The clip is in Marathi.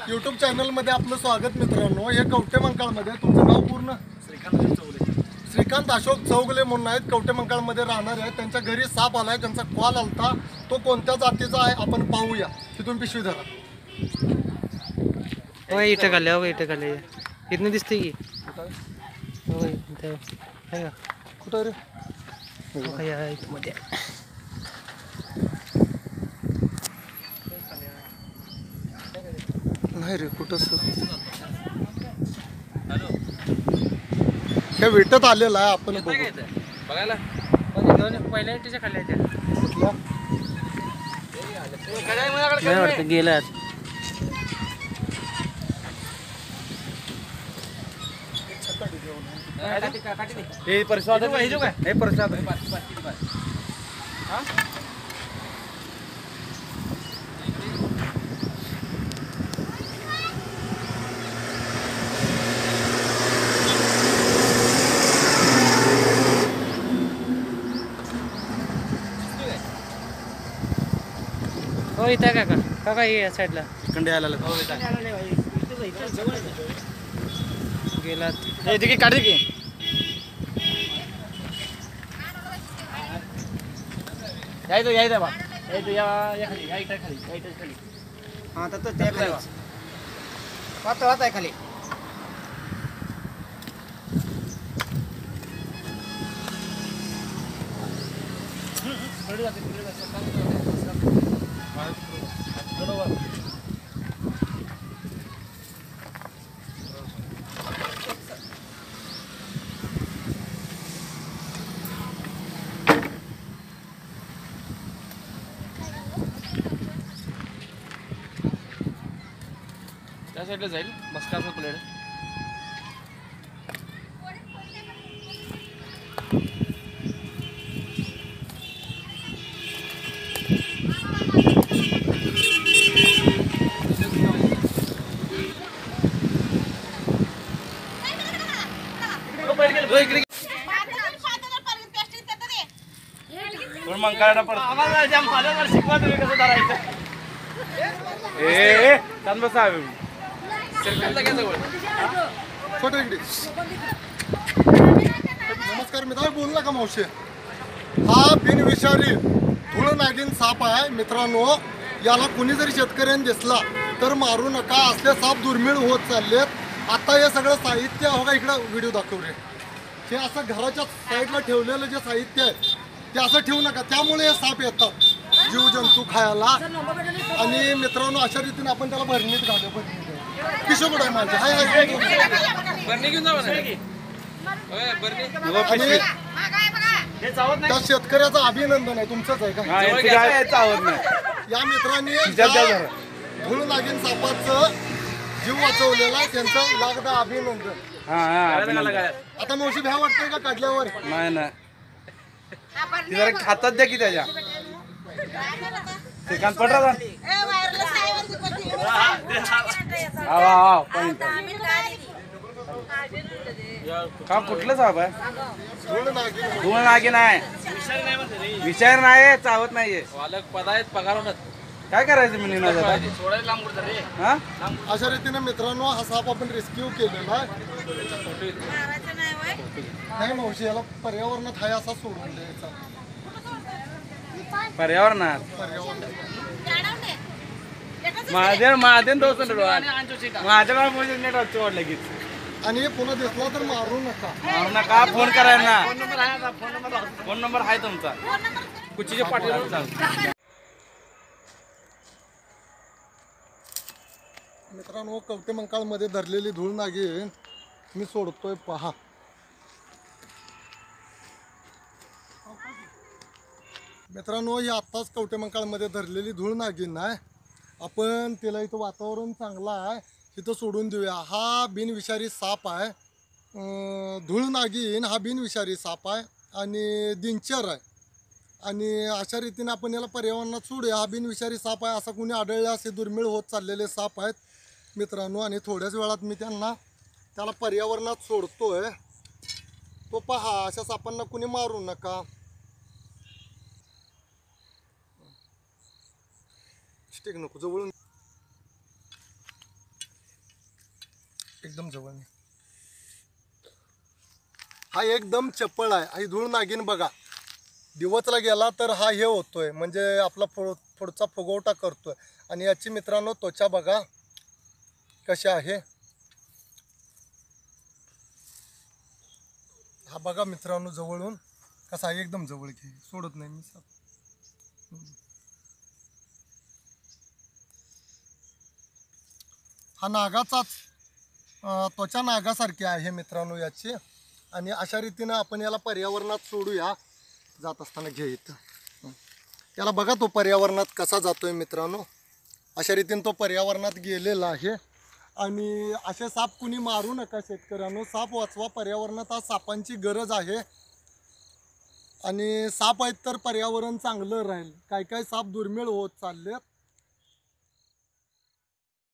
यूट्यूब चॅनलमध्ये आपलं स्वागत मित्रांनो. हे कवटेमंकाळमध्ये तुमचं नाव पूर्ण? श्रीकांत अशोक चौगले म्हणून आहेत, कवटेमंकाळमध्ये राहणार आहेत. त्यांच्या घरी साप आलाय, त्यांचा कॉल आलता. तो कोणत्या जातीचा आहे आपण पाहूया. तिथून पिशवी धरा. होय इथं खाल्ले, हो इथं खाल्ले, इथनं दिसते की होय इथं आहे का? कुठं रे? इथं मध्ये नाही रे, कुठं हे विटत आलेला आहे. आपण बघायला पहिल्या तिच्या खाल्ल्या नाही वाटतं गेल्यात. हे प्रसाद हे प्रसाद हो इथं काका काका ये साईडला इकडे यायला गेलात. की काढते की यायचं बा यायचं या खाली या इटा खाली हां तर त्या खाली वातावत आहे खाली. त्या साईडला जाईल बसकाचं प्लेट. मग काढा पडत आम्हाला माझ्यावर शिकवा तुम्ही कसं धरायचं. छान बसा छोटे इकडे. नमस्कार मित्र, बोलला का मावशी? हा बिनविषारी धूळ नागिन साप आहे मित्रांनो. याला कुणी जरी शेतकऱ्यांनी दिसला तर मारू नका. असले साप दुर्मिळ होत चाललेत. आता हे सगळं साहित्य हो का, इकडं व्हिडिओ दाखव रे. हे असं घराच्या साईडला ठेवलेलं जे साहित्य आहे ते असं ठेवू नका. त्यामुळे हे साप येतात जीवजंतू खायला. आणि मित्रांनो अशा रीतीने आपण त्याला भरणीत घालू. पिशव कुठं आहे माझ्या? हाय हाय बरणी घेऊन जाऊ त्या शेतकऱ्याचं अभिनंदन आहे. तुमचंच आहे का? या मित्रांनी धूळ नागिन सापाचं जीव वाचवलेला, त्यांचं लागतं अभिनंदन. आता मावशी भ्या वाटतंय का काढल्यावर? नाही ना ती जरा हातात द्या की त्याच्या ते कान पडरा का कुठलं साप आहे? धूळ नागिन आहे. विचार नाही, चावत नाहीये. पद आहेत पगार होतात. काय करायचं मी अशा रीतीने मित्रांनो हा साप आपण रेस्क्यू केलेला आहे. नाही मावशी, याला पर्यावरणात हाय असा सोडून द्यायचा. पर्यावरणात माझ्या दोस्त माझ्या लगेच. आणि पुन्हा दिसला तर मारू नका. मारू नका. फोन करायला ना. फोन नंबर आहे तुमचा. कुचीच्या पाठीवर. मित्रांनो कवटेमंकाळमध्ये धरलेली धूळ नागिन मी सोडतोय पहा. मित्रांनो ही आत्ताच कवटेमंकाळमध्ये धरलेली धूळ नागिन आहे. आपण तिला इथं वातावरण चांगलं आहे तिथं सोडून देऊया. हा बिनविषारी साप आहे. धूळ नागिन हा बिनविषारी साप आहे आणि दिनचर आहे. आणि अशा रीतीने आपण याला पर्यावरणात सोडूया. हा बिनविषारी साप आहे. असं कुणी आढळले असे दुर्मिळ होत चाललेले साप आहेत मित्रांनो. आणि थोड्याच वेळात मी त्याला पर्यावरणात सोडतोय. तो पहा, अशा सापांना कुणी मारू नका. स्टिक नको, जवळून एकदम जवळ. हा एकदम चप्पळ आहे. ही धूळ नागिन बघा दिवसला गेला तर हा हे होतोय, म्हणजे आपला पुढचा फुगवटा करतोय. आणि याची मित्रांनो त्वचा बघा कशी आहे. हा बघा मित्रांनो जवळून कसा आहे, एकदम जवळ घे, सोडत नाही मी साप. हा नागाचाच त्वचा नागासारखी आहे मित्रांनो याची. आणि अशा रीतीनं आपण याला पर्यावरणात सोडूया. जात असताना घे इथं. याला बघा तो पर्यावरणात कसा जातोय मित्रांनो. अशा रीतीने तो पर्यावरणात गेलेला आहे. आणि असे साप कुणी मारू नका शेतकऱ्यांनो. साप वाचवा, पर्यावरणात आज सापांची गरज आहे. आणि साप आहेत तर पर्यावरण चांगलं राहील. काय काय साप दुर्मिळ होत चाललेत.